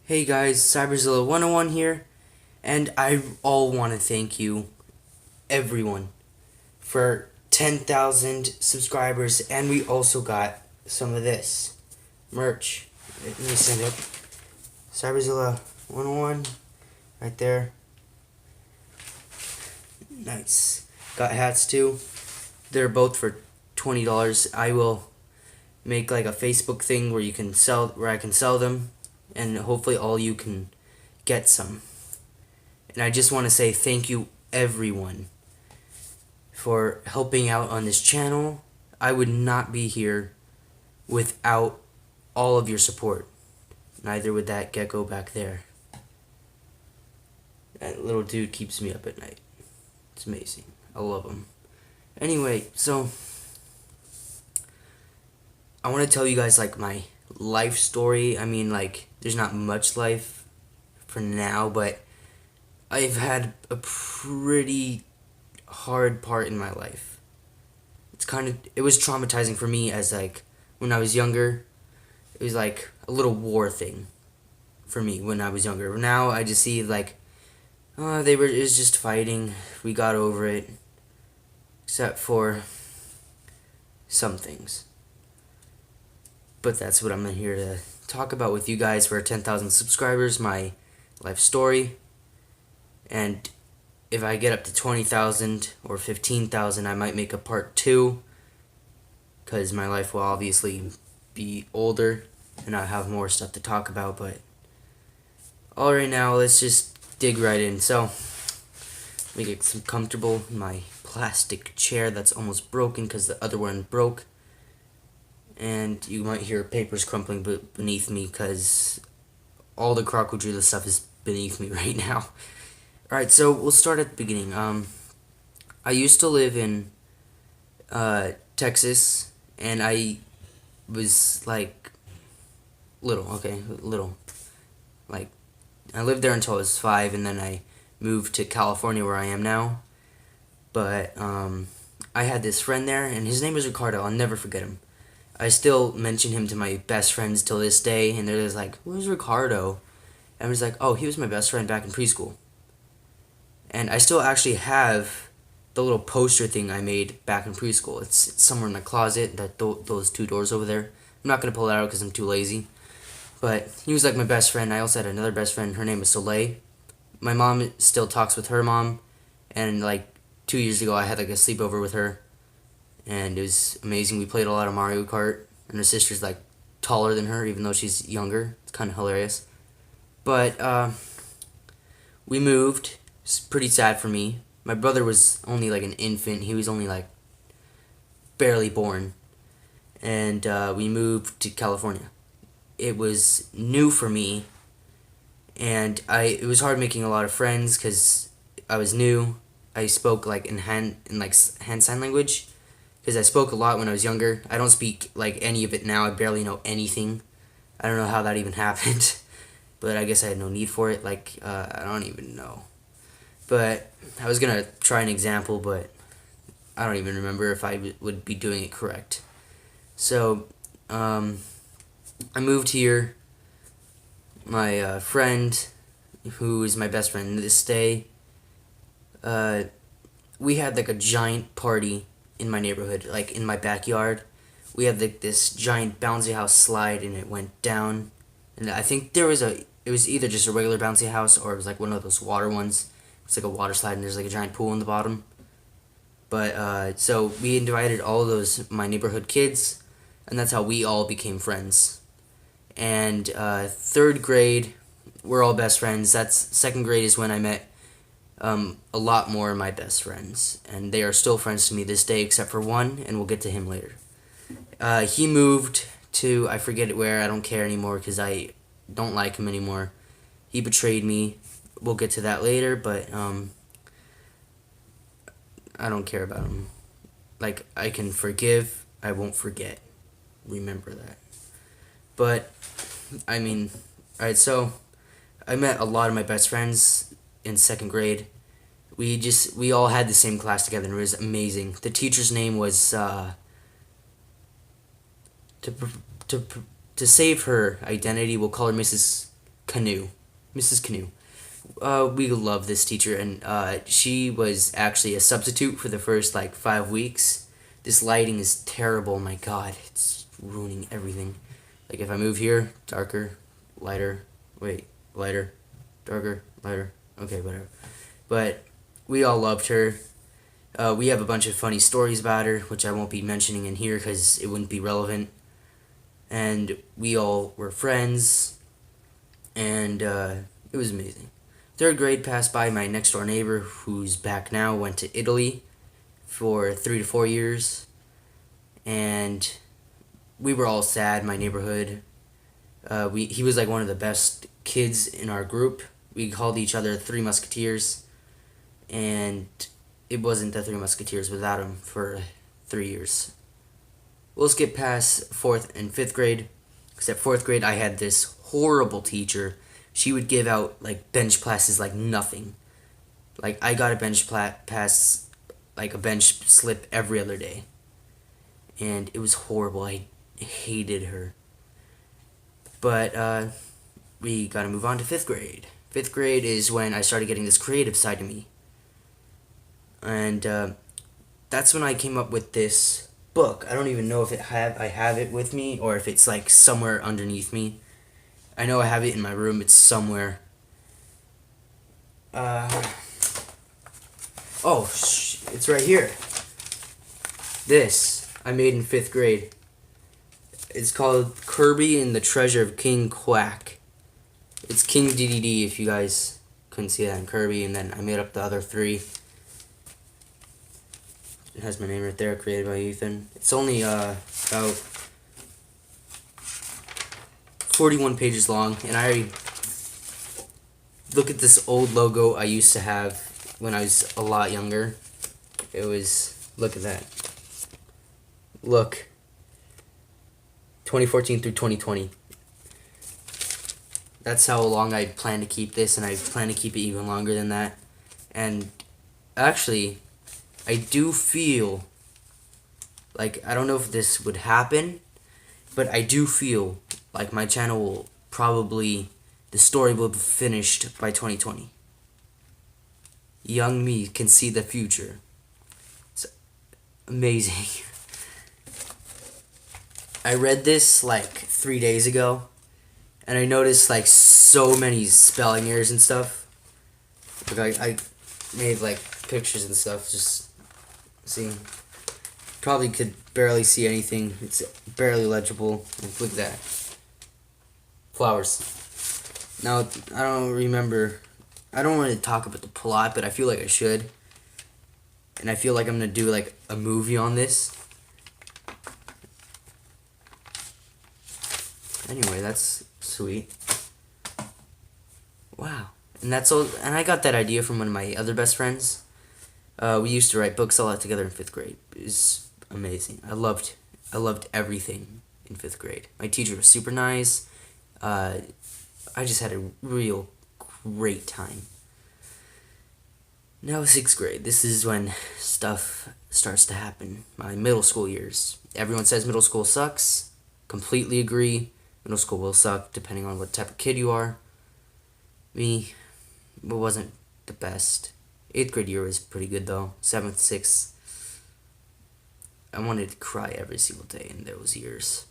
Hey guys, Cyberzilla 101 here, and I all want to thank you, everyone, for 10,000 subscribers, and we also got some of this merch. Let me send it. Cyberzilla 101, right there. Nice. Got hats too. They're both for $20. I will make like a Facebook thing where I can sell them, and hopefully all you can get some. And I just want to say thank you, everyone, for helping out on this channel. I would not be here without all of your support. Neither would that gecko back there. That little dude keeps me up at night. It's amazing. I love him. Anyway, so I want to tell you guys like my life story. I mean, like, there's not much life for now, but I've had a pretty hard part in my life. It was traumatizing for me as like when I was younger. It was like a little war thing for me when I was younger. Now I just see like, oh, it was just fighting. We got over it, except for some things. But that's what I'm here to talk about with you guys for 10,000 subscribers, my life story. And if I get up to 20,000 or 15,000, I might make a part 2, because my life will obviously be older and I have more stuff to talk about. But all right, now let's just dig right in. So let me get some comfortable in my plastic chair that's almost broken because the other one broke. And you might hear papers crumpling beneath me because all the crocodile stuff is beneath me right now. Alright, so we'll start at the beginning. I used to live in Texas, and I was like little. Like, I lived there until I was 5, and then I moved to California where I am now. But I had this friend there, and his name was Ricardo. I'll never forget him. I still mention him to my best friends till this day, and they're just like, "Who's Ricardo?" And I was like, "Oh, he was my best friend back in preschool." And I still actually have the little poster thing I made back in preschool. It's somewhere in my closet, those two doors over there. I'm not going to pull it out because I'm too lazy. But he was like my best friend. I also had another best friend. Her name was Soleil. My mom still talks with her mom. And like 2 years ago, I had like a sleepover with her. And it was amazing. We played a lot of Mario Kart. And her sister's like taller than her, even though she's younger. It's kind of hilarious. But we moved. It's pretty sad for me. My brother was only like an infant. He was only like barely born. And we moved to California. It was new for me. And it was hard making a lot of friends because I was new. I spoke like in hand sign language because I spoke a lot when I was younger. I don't speak like any of it now. I barely know anything. I don't know how that even happened, but I guess I had no need for it. Like, I don't even know. But I was gonna try an example, but I don't even remember if I would be doing it correct. So, I moved here. My friend, who is my best friend to this day, we had like a giant party in my neighborhood, like in my backyard. We had like this giant bouncy house slide, and it went down. And I think it was either just a regular bouncy house or it was like one of those water ones. It's like a water slide, and there's like a giant pool in the bottom. But so we invited all those my neighborhood kids, and that's how we all became friends. And third grade, we're all best friends. Second grade is when I met a lot more of my best friends, and they are still friends to me this day, except for one, and we'll get to him later. He moved to, I forget where. I don't care anymore because I don't like him anymore. He betrayed me. We'll get to that later, but I don't care about him. Like, I can forgive, I won't forget. Remember that. But I mean, alright, so I met a lot of my best friends in second grade. We all had the same class together, and it was amazing. The teacher's name was to to save her identity, we'll call her Mrs. Canoe. Mrs. Canoe. We love this teacher, and she was actually a substitute for the first like 5 weeks. This lighting is terrible. My God, it's ruining everything. Like if I move here, darker, lighter, wait, lighter, darker, lighter. Okay, whatever. But we all loved her. We have a bunch of funny stories about her, which I won't be mentioning in here because it wouldn't be relevant. And we all were friends, and it was amazing. Third grade passed by. My next door neighbor, who's back now, went to Italy for 3 to 4 years, and we were all sad. My neighborhood. He was like one of the best kids in our group. We called each other Three Musketeers, and it wasn't the Three Musketeers without him for 3 years. We'll skip past fourth and fifth grade, except fourth grade I had this horrible teacher. She would give out like bench classes like nothing. Like I got a bench pass, like a bench slip every other day, and it was horrible. I hated her. But we gotta move on to fifth grade. Fifth grade is when I started getting this creative side to me, and that's when I came up with this book. I don't even know if I have it with me or if it's like somewhere underneath me. I know I have it in my room. It's somewhere. It's right here. This I made in fifth grade. It's called Kirby and the Treasure of King Quack. It's King DDD if you guys couldn't see that in Kirby, and then I made up the other three. It has my name right there, created by Ethan. It's only about 41 pages long, and I already look at this old logo I used to have when I was a lot younger. It was, look at that. Look. 2014 through 2020. That's how long I plan to keep this, and I plan to keep it even longer than that. And actually, I do feel like, I don't know if this would happen, but I do feel like my channel will probably, the story will be finished by 2020. Young me can see the future. It's amazing. I read this like 3 days ago, and I noticed like so many spelling errors and stuff. Like I made like pictures and stuff, just seeing. Probably could barely see anything. It's barely legible. Look at that. Flowers. Now, I don't remember. I don't want to talk about the plot, but I feel like I should. And I feel like I'm going to do like a movie on this. Anyway, that's sweet. Wow. And that's all. And I got that idea from one of my other best friends. We used to write books a lot together in fifth grade. It was amazing. I loved everything in fifth grade. My teacher was super nice. I just had a real great time. Now sixth grade. This is when stuff starts to happen. My middle school years. Everyone says middle school sucks. Completely agree. Middle school will suck depending on what type of kid you are. Me, it wasn't the best. 8th grade year was pretty good though. 7th, 6th. I wanted to cry every single day in those years.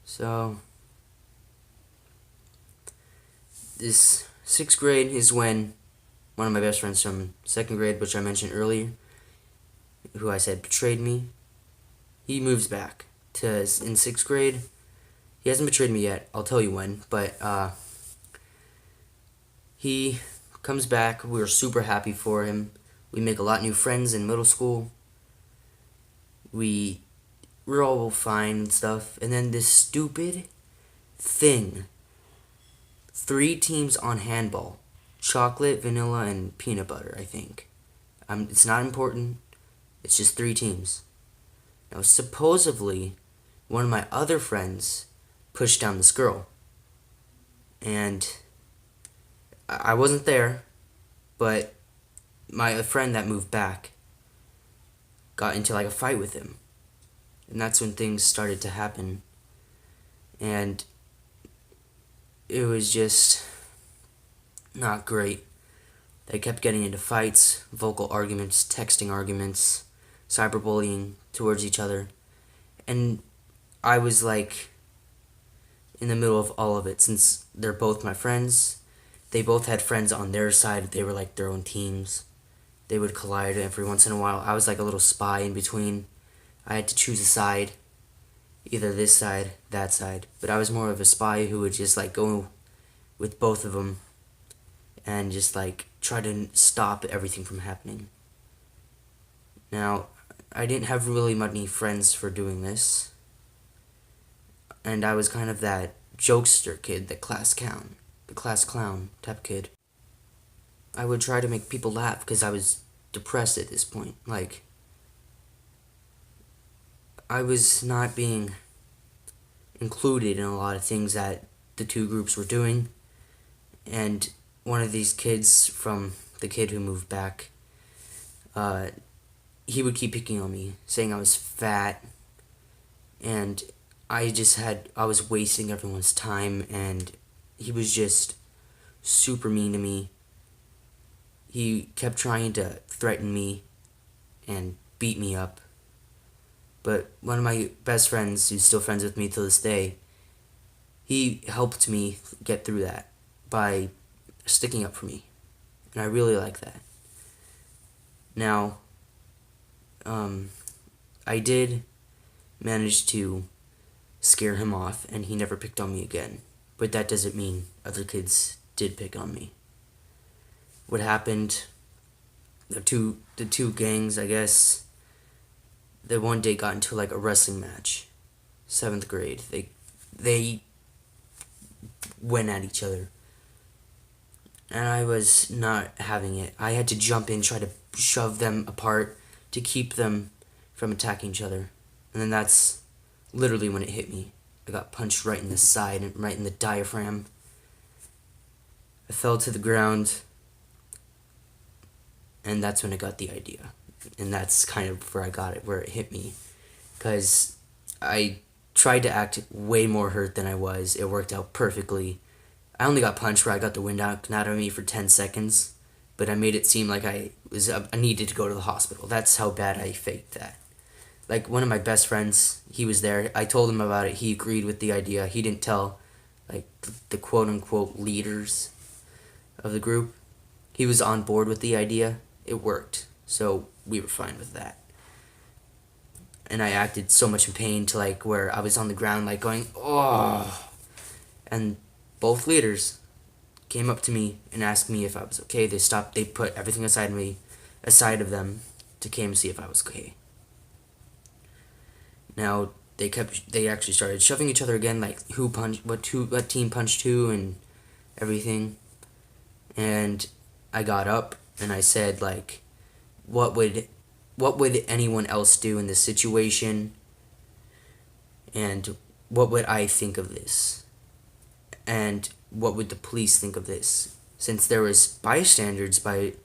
So, this 6th grade is when one of my best friends from 2nd grade, which I mentioned earlier, who I said betrayed me, he moves back to in 6th grade. He hasn't betrayed me yet. I'll tell you when, but he comes back. We were super happy for him. We make a lot of new friends in middle school. We're all fine and stuff. And then this stupid thing. 3 teams on handball. Chocolate, vanilla, and peanut butter, I think. It's not important. It's just 3 teams. Now, supposedly, one of my other friends pushed down this girl. And I wasn't there, but my friend that moved back got into like a fight with him. And that's when things started to happen. And it was just not great. They kept getting into fights, vocal arguments, texting arguments, cyberbullying towards each other. And I was like in the middle of all of it since they're both my friends. They both had friends on their side. They were like their own teams. They would collide every once in a while. I was like a little spy in between. I had to choose a side, either this side, that side. But I was more of a spy who would just like go with both of them and just like try to stop everything from happening. Now, I didn't have really many friends for doing this, and I was kind of that jokester kid, the class clown type kid. I would try to make people laugh because I was depressed at this point. Like, I was not being included in a lot of things that the two groups were doing, and one of these kids from the kid who moved back, he would keep picking on me, saying I was fat, and I was wasting everyone's time, and he was just super mean to me. He kept trying to threaten me and beat me up. But one of my best friends, who's still friends with me to this day, he helped me get through that by sticking up for me. And I really like that. Now, I did manage to scare him off, and he never picked on me again. But that doesn't mean other kids did pick on me. What happened, the two gangs, I guess, they one day got into like a wrestling match. 7th grade. They went at each other. And I was not having it. I had to jump in, try to shove them apart to keep them from attacking each other. And then that's literally when it hit me. I got punched right in the side and right in the diaphragm. I fell to the ground. And that's when I got the idea. And that's kind of where I got it, where it hit me. Because I tried to act way more hurt than I was. It worked out perfectly. I only got punched where I got the wind out of me for 10 seconds. But I made it seem like I needed to go to the hospital. That's how bad I faked that. Like, one of my best friends, he was there. I told him about it. He agreed with the idea. He didn't tell, like, the quote-unquote leaders of the group. He was on board with the idea. It worked. So we were fine with that. And I acted so much in pain to like where I was on the ground like going, oh. And both leaders came up to me and asked me if I was okay. They put everything aside of them to came and see if I was okay. Now they actually started shoving each other again, like what team punched who and everything. And I got up and I said like, what would anyone else do in this situation? And what would I think of this? And what would the police think of this? Since there was bystanders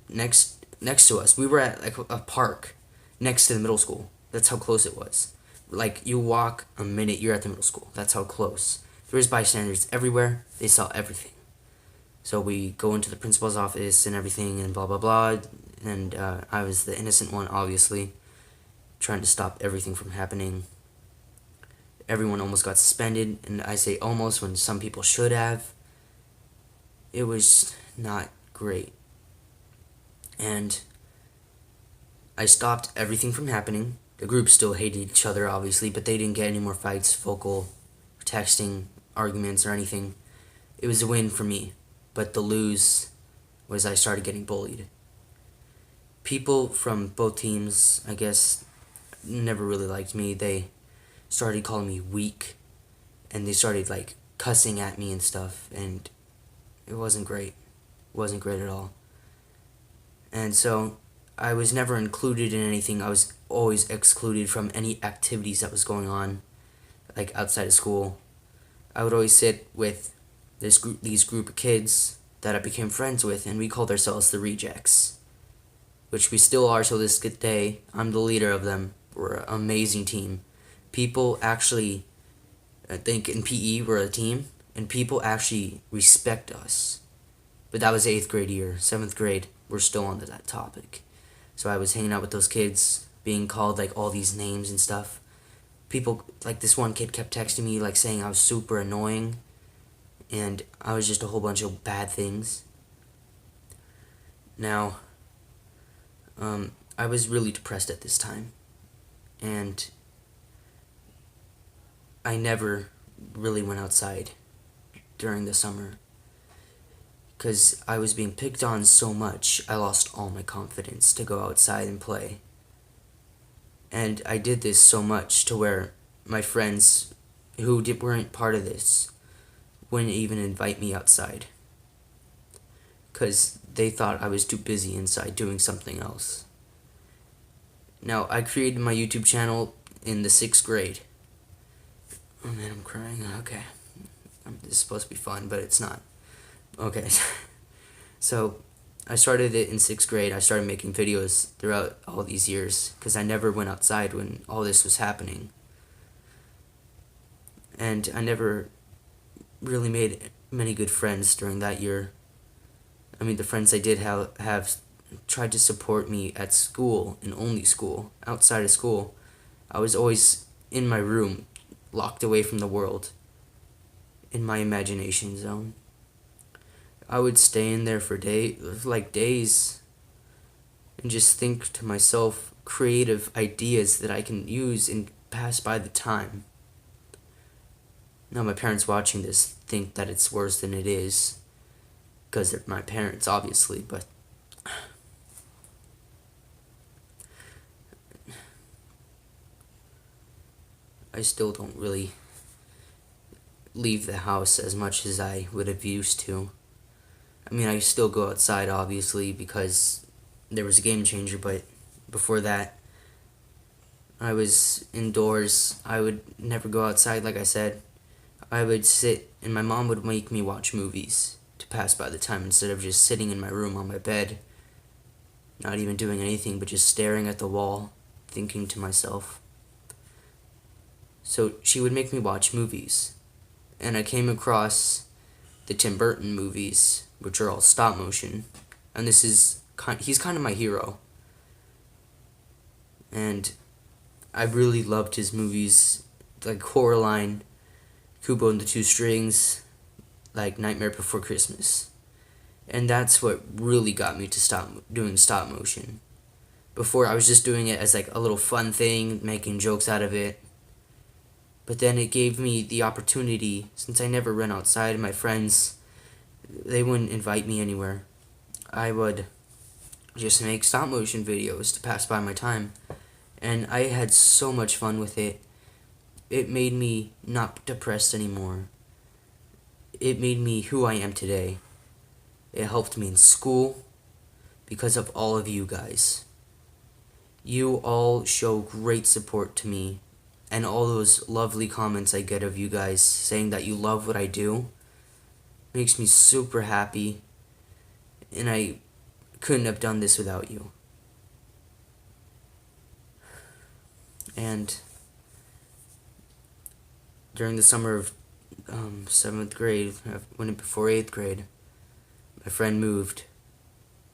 next to us. We were at like a park next to the middle school. That's how close it was. Like you walk a minute, you're at the middle school. That's how close. There was bystanders everywhere. They saw everything. So we go into the principal's office and everything and blah blah blah. And I was the innocent one, obviously, trying to stop everything from happening. Everyone almost got suspended, and I say almost when some people should have. It was not great. And I stopped everything from happening. The group still hated each other, obviously, but they didn't get any more fights, vocal, texting, arguments, or anything. It was a win for me, but the lose was I started getting bullied. People from both teams, I guess, never really liked me. They started calling me weak, and they started like cussing at me and stuff, and it wasn't great. It wasn't great at all. And so I was never included in anything. I was always excluded from any activities that was going on, like outside of school. I would always sit with these group of kids that I became friends with, and we called ourselves the Rejects, which we still are till this good day. I'm the leader of them. We're an amazing team. People actually, I think in PE we're a team, and people actually respect us. But that was 8th grade year. 7th grade, we're still on to that topic. So I was hanging out with those kids, being called like all these names and stuff. People, like this one kid kept texting me like saying I was super annoying, and I was just a whole bunch of bad things. Now, I was really depressed at this time, and I never really went outside during the summer because I was being picked on so much. I lost all my confidence to go outside and play. And I did this so much to where my friends who weren't part of this wouldn't even invite me outside because they thought I was too busy inside doing something else. Now, I created my YouTube channel in the 6th grade. Oh man, I'm crying. Okay. This is supposed to be fun, but it's not. Okay. So, I started it in 6th grade. I started making videos throughout all these years because I never went outside when all this was happening. And I never really made many good friends during that year. I mean, the friends I did have tried to support me at school and only school. Outside of school, I was always in my room, locked away from the world, in my imagination zone. I would stay in there for days, and just think to myself creative ideas that I can use and pass by the time. Now my parents watching this think that it's worse than it is, because they're my parents, obviously, but I still don't really leave the house as much as I would have used to. I mean, I still go outside, obviously, because there was a game changer, but before that, I was indoors. I would never go outside, like I said. I would sit, and my mom would make me watch movies to pass by the time instead of just sitting in my room on my bed, not even doing anything, but just staring at the wall, thinking to myself. So she would make me watch movies, and I came across the Tim Burton movies, which are all stop motion, and he's kind of my hero. And I really loved his movies, like Coraline, Kubo and the Two Strings, like Nightmare Before Christmas. And that's what really got me to stop doing stop motion. Before, I was just doing it as like a little fun thing, making jokes out of it. But then it gave me the opportunity, since I never ran outside, my friends, they wouldn't invite me anywhere. I would just make stop motion videos to pass by my time. And I had so much fun with it. It made me not depressed anymore. It made me who I am today. It helped me in school because of all of you guys. You all show great support to me, and all those lovely comments I get of you guys saying that you love what I do makes me super happy, and I couldn't have done this without you. And during the summer of 7th grade, when before 8th grade, my friend moved,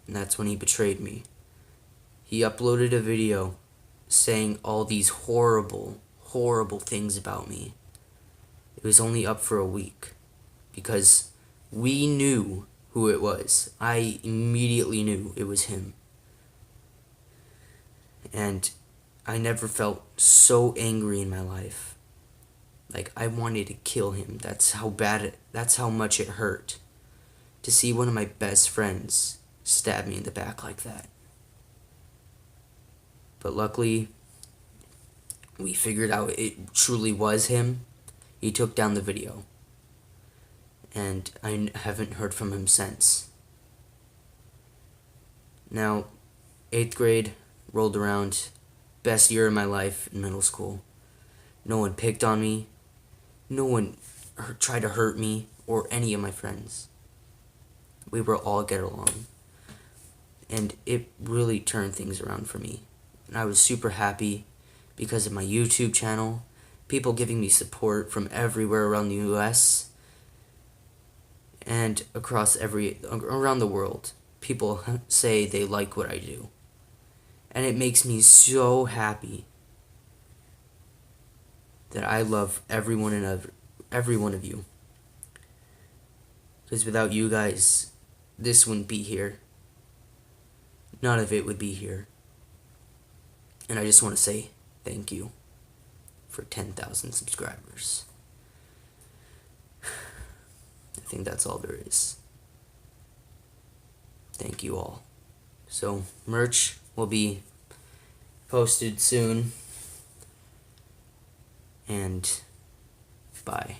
and that's when he betrayed me. He uploaded a video saying all these horrible, horrible things about me. It was only up for a week, because we knew who it was. I immediately knew it was him. And I never felt so angry in my life. Like, I wanted to kill him. That's how much it hurt to see one of my best friends stab me in the back like that. But luckily, we figured out it truly was him. He took down the video, and I haven't heard from him since. Now, 8th grade rolled around, best year of my life in middle school. No one picked on me. No one tried to hurt me or any of my friends. We were all get along. And it really turned things around for me. And I was super happy because of my YouTube channel, people giving me support from everywhere around the US. and around the world, people say they like what I do. And it makes me so happy that I love every one of you. Because without you guys, this wouldn't be here. None of it would be here. And I just want to say thank you for 10,000 subscribers. I think that's all there is. Thank you all. So, merch will be posted soon. And bye.